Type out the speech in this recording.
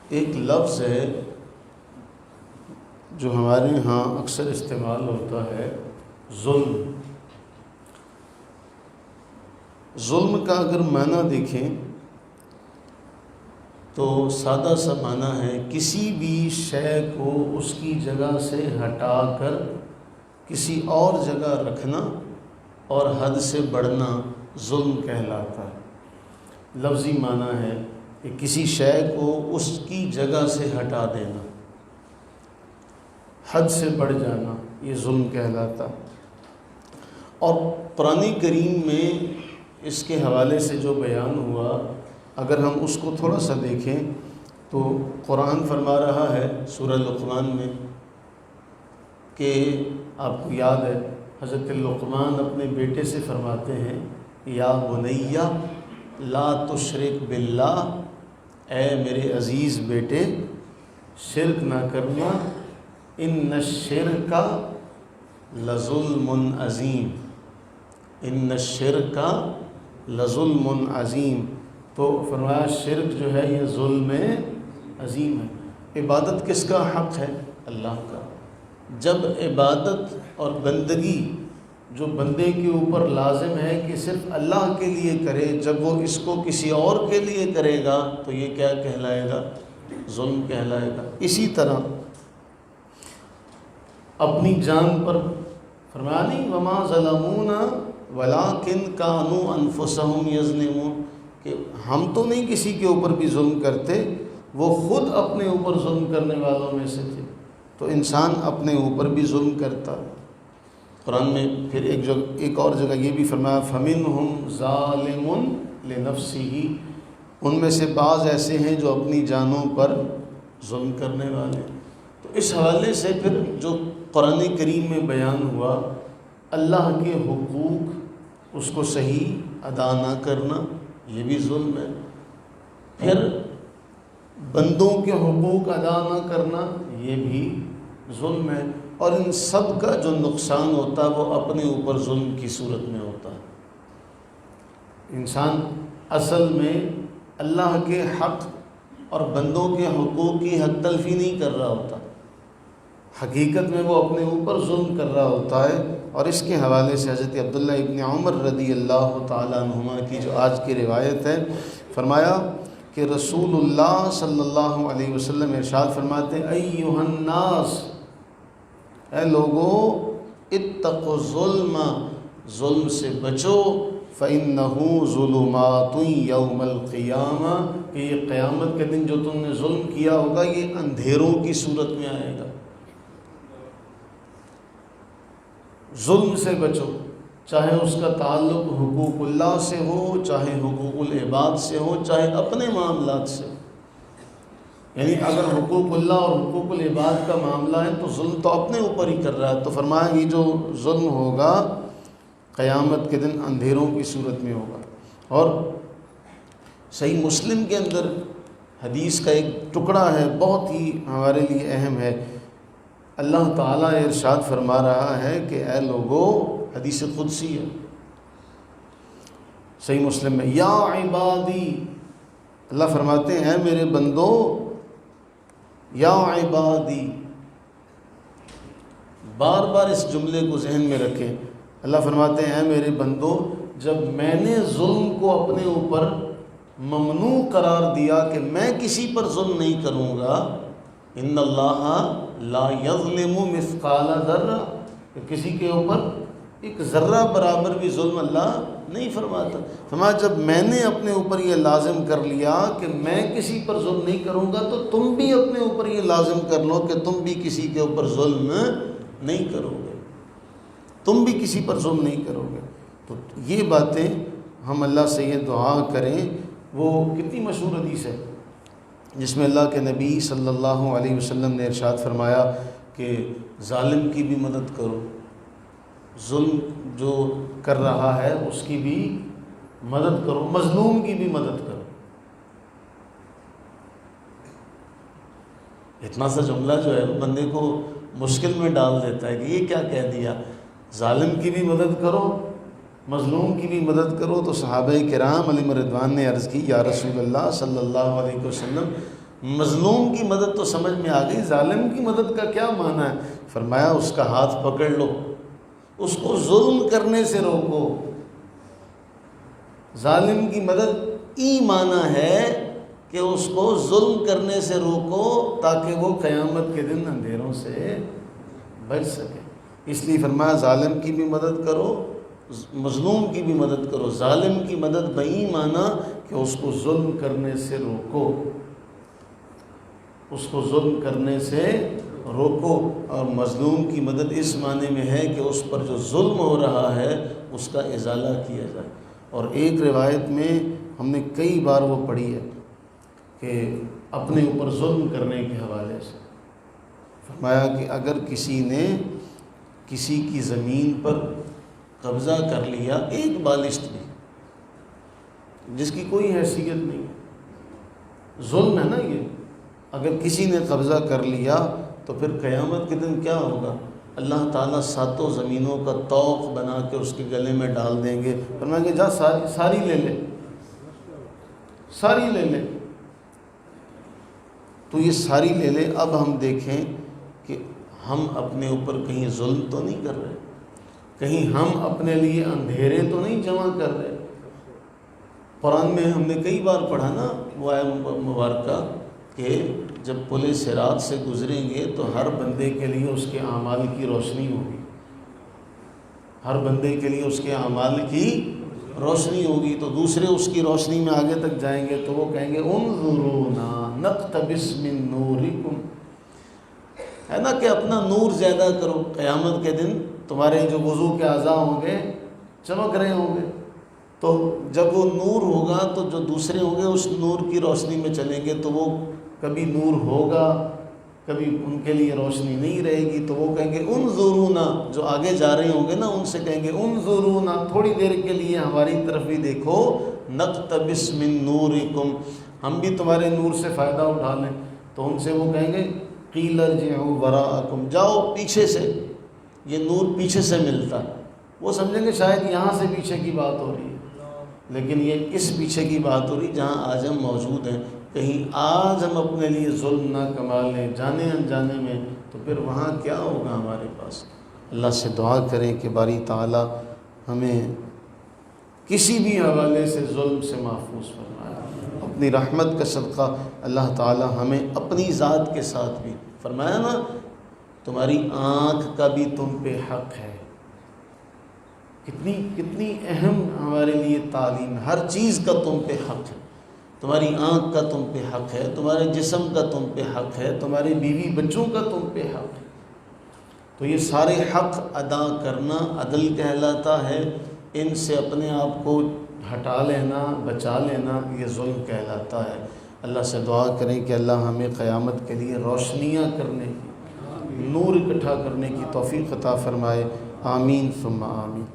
ایک لفظ ہے جو ہمارے ہاں اکثر استعمال ہوتا ہے، ظلم۔ ظلم کا اگر معنی دیکھیں تو سادہ سا معنی ہے کسی بھی شے کو اس کی جگہ سے ہٹا کر کسی اور جگہ رکھنا اور حد سے بڑھنا ظلم کہلاتا ہے۔ لفظی معنی ہے کہ کسی شے کو اس کی جگہ سے ہٹا دینا، حد سے بڑھ جانا، یہ ظلم کہلاتا۔ اور قرآن کریم میں اس کے حوالے سے جو بیان ہوا، اگر ہم اس کو تھوڑا سا دیکھیں تو قرآن فرما رہا ہے سورہ لقمان میں کہ آپ کو یاد ہے حضرت لقمان اپنے بیٹے سے فرماتے ہیں، یا بنیہ لا تشرک باللہ، اے میرے عزیز بیٹے شرک نہ کرنا، ان الشرک لظلم عظیم، ان الشرک لظلم عظیم۔ تو فرمایا شرک جو ہے یہ ظلم عظیم ہے۔ عبادت کس کا حق ہے؟ اللہ کا۔ جب عبادت اور بندگی جو بندے کے اوپر لازم ہے کہ صرف اللہ کے لیے کرے، جب وہ اس کو کسی اور کے لیے کرے گا تو یہ کیا کہلائے گا؟ ظلم کہلائے گا۔ اسی طرح اپنی جان پر فرمایا نہیں، وما ظلمونا ولکن کانوا انفسہم یظلمون، کہ ہم تو نہیں کسی کے اوپر بھی ظلم کرتے، وہ خود اپنے اوپر ظلم کرنے والوں میں سے تھے۔ تو انسان اپنے اوپر بھی ظلم کرتا۔ قرآن میں پھر ایک اور جگہ یہ بھی فرمایا، فَمِنْهُمْ ظَالِمٌ لِنَفْسِهِ، ان میں سے بعض ایسے ہیں جو اپنی جانوں پر ظلم کرنے والے۔ تو اس حوالے سے پھر جو قرآن کریم میں بیان ہوا، اللہ کے حقوق اس کو صحیح ادا نہ کرنا، یہ بھی ظلم ہے۔ پھر بندوں کے حقوق ادا نہ کرنا، یہ بھی ظلم ہے۔ اور ان سب کا جو نقصان ہوتا ہے وہ اپنے اوپر ظلم کی صورت میں ہوتا ہے۔ انسان اصل میں اللہ کے حق اور بندوں کے حقوق کی حق تلفی نہیں کر رہا ہوتا، حقیقت میں وہ اپنے اوپر ظلم کر رہا ہوتا ہے۔ اور اس کے حوالے سے حضرت عبداللہ ابن عمر رضی اللہ تعالیٰ عنہما کی جو آج کی روایت ہے، فرمایا کہ رسول اللہ صلی اللہ علیہ وسلم ارشاد فرماتے ہیں، ایھا الناس، اے لوگو، اتقوا الظلم، ظلم سے بچو، فإنہ ظلمات یوم القیامہ، کہ یہ قیامت کے دن جو تم نے ظلم کیا ہوگا یہ اندھیروں کی صورت میں آئے گا۔ ظلم سے بچو، چاہے اس کا تعلق حقوق اللہ سے ہو، چاہے حقوق العباد سے ہو، چاہے اپنے معاملات سے۔ یعنی اگر حقوق اللہ اور حقوق العباد کا معاملہ ہے تو ظلم تو اپنے اوپر ہی کر رہا ہے۔ تو فرمایا یہ جو ظلم ہوگا قیامت کے دن اندھیروں کی صورت میں ہوگا۔ اور صحیح مسلم کے اندر حدیث کا ایک ٹکڑا ہے، بہت ہی ہمارے لیے اہم ہے۔ اللہ تعالیٰ ارشاد فرما رہا ہے کہ اے لوگو، حدیث قدسی ہے صحیح مسلم میں، یا عبادی، اللہ فرماتے ہیں اے میرے بندو، یا عبادی، بار بار اس جملے کو ذہن میں رکھیں۔ اللہ فرماتے ہیں اے میرے بندو، جب میں نے ظلم کو اپنے اوپر ممنوع قرار دیا کہ میں کسی پر ظلم نہیں کروں گا، ان اللہ لا یظلم مثقال ذرہ، کہ کسی کے اوپر ایک ذرہ برابر بھی ظلم اللہ نہیں فرماتا۔ فرمایا جب میں نے اپنے اوپر یہ لازم کر لیا کہ میں کسی پر ظلم نہیں کروں گا، تو تم بھی اپنے اوپر یہ لازم کر لو کہ تم بھی کسی کے اوپر ظلم نہیں کرو گے، تم بھی کسی پر ظلم نہیں کرو گے۔ تو یہ باتیں ہم اللہ سے یہ دعا کریں۔ وہ کتنی مشہور حدیث ہے جس میں اللہ کے نبی صلی اللہ علیہ وسلم نے ارشاد فرمایا کہ ظالم کی بھی مدد کرو، ظلم جو کر رہا ہے اس کی بھی مدد کرو، مظلوم کی بھی مدد کرو۔ اتنا سا جملہ جو ہے بندے کو مشکل میں ڈال دیتا ہے کہ یہ کیا کہہ دیا، ظالم کی بھی مدد کرو، مظلوم کی بھی مدد کرو۔ تو صحابہ کرام علیہم رضوان نے عرض کی، یا رسول اللہ صلی اللہ علیہ وسلم، مظلوم کی مدد تو سمجھ میں آ گئی، ظالم کی مدد کا کیا معنی ہے؟ فرمایا اس کا ہاتھ پکڑ لو، اس کو ظلم کرنے سے روکو۔ ظالم کی مدد معنی ہے کہ اس کو ظلم کرنے سے روکو تاکہ وہ قیامت کے دن اندھیروں سے بچ سکے۔ اس لیے فرمایا ظالم کی بھی مدد کرو، مظلوم کی بھی مدد کرو۔ ظالم کی مدد بئی معنی کہ اس کو ظلم کرنے سے روکو، اس کو ظلم کرنے سے روکو، اور مظلوم کی مدد اس معنی میں ہے کہ اس پر جو ظلم ہو رہا ہے اس کا ازالہ کیا جائے۔ اور ایک روایت میں ہم نے کئی بار وہ پڑھی ہے کہ اپنے اوپر ظلم کرنے کے حوالے سے فرمایا کہ اگر کسی نے کسی کی زمین پر قبضہ کر لیا، ایک بالشت بھی، جس کی کوئی حیثیت نہیں ہے، ظلم ہے نا یہ، اگر کسی نے قبضہ کر لیا تو پھر قیامت کے دن کیا ہوگا؟ اللہ تعالیٰ ساتوں زمینوں کا طوق بنا کے اس کے گلے میں ڈال دیں گے، فرمائیں گے جا ساری لے لے، ساری لے لے۔ تو یہ ساری لے لے۔ اب ہم دیکھیں کہ ہم اپنے اوپر کہیں ظلم تو نہیں کر رہے، کہیں ہم اپنے لیے اندھیرے تو نہیں جمع کر رہے۔ قرآن میں ہم نے کئی بار پڑھا نا وہ آیت مبارکہ کہ جب پل صراط سے گزریں گے تو ہر بندے کے لیے اس کے اعمال کی روشنی ہوگی، ہر بندے کے لیے اس کے اعمال کی روشنی ہوگی، تو دوسرے اس کی روشنی میں آگے تک جائیں گے تو وہ کہیں گے انظرونا نقتبس من نورکم، ہے نا کہ اپنا نور زیادہ کرو۔ قیامت کے دن تمہارے جو وضو کے اعضاء ہوں گے چمک رہے ہوں گے، تو جب وہ نور ہوگا تو جو دوسرے ہوں گے اس نور کی روشنی میں چلیں گے، تو وہ کبھی نور ہوگا کبھی ان کے لیے روشنی نہیں رہے گی، تو وہ کہیں گے انظرونا، جو آگے جا رہے ہوں گے نا ان سے کہیں گے انظرونا، تھوڑی دیر کے لیے ہماری طرف بھی دیکھو، نقتبس من نورکم، ہم بھی تمہارے نور سے فائدہ اٹھا لیں۔ تو ان سے وہ کہیں گے قیل ارجعوا وراءکم، جاؤ پیچھے سے، یہ نور پیچھے سے ملتا ہے۔ وہ سمجھیں گے شاید یہاں سے پیچھے کی بات ہو رہی ہے، لیکن یہ اس پیچھے کی بات ہو رہی جہاں آج ہم موجود ہیں۔ کہیں آج ہم اپنے لیے ظلم نہ کما لیں جانے انجانے میں، تو پھر وہاں کیا ہوگا ہمارے پاس؟ اللہ سے دعا کریں کہ باری تعالیٰ ہمیں کسی بھی حوالے سے ظلم سے محفوظ فرمائے۔ اپنی رحمت کا صدقہ اللہ تعالیٰ ہمیں اپنی ذات کے ساتھ بھی، فرمایا نا تمہاری آنکھ کا بھی تم پہ حق ہے، کتنی اہم ہمارے لیے تعلیم، ہر چیز کا تم پہ حق ہے، تمہاری آنکھ کا تم پہ حق ہے، تمہارے جسم کا تم پہ حق ہے، تمہارے بیوی بچوں کا تم پہ حق ہے۔ تو یہ سارے حق ادا کرنا عدل کہلاتا ہے، ان سے اپنے آپ کو ہٹا لینا، بچا لینا، یہ ظلم کہلاتا ہے۔ اللہ سے دعا کریں کہ اللہ ہمیں قیامت کے لیے روشنیاں کرنے کی، نور اکٹھا کرنے کی توفیق عطا فرمائے۔ آمین ثم آمین۔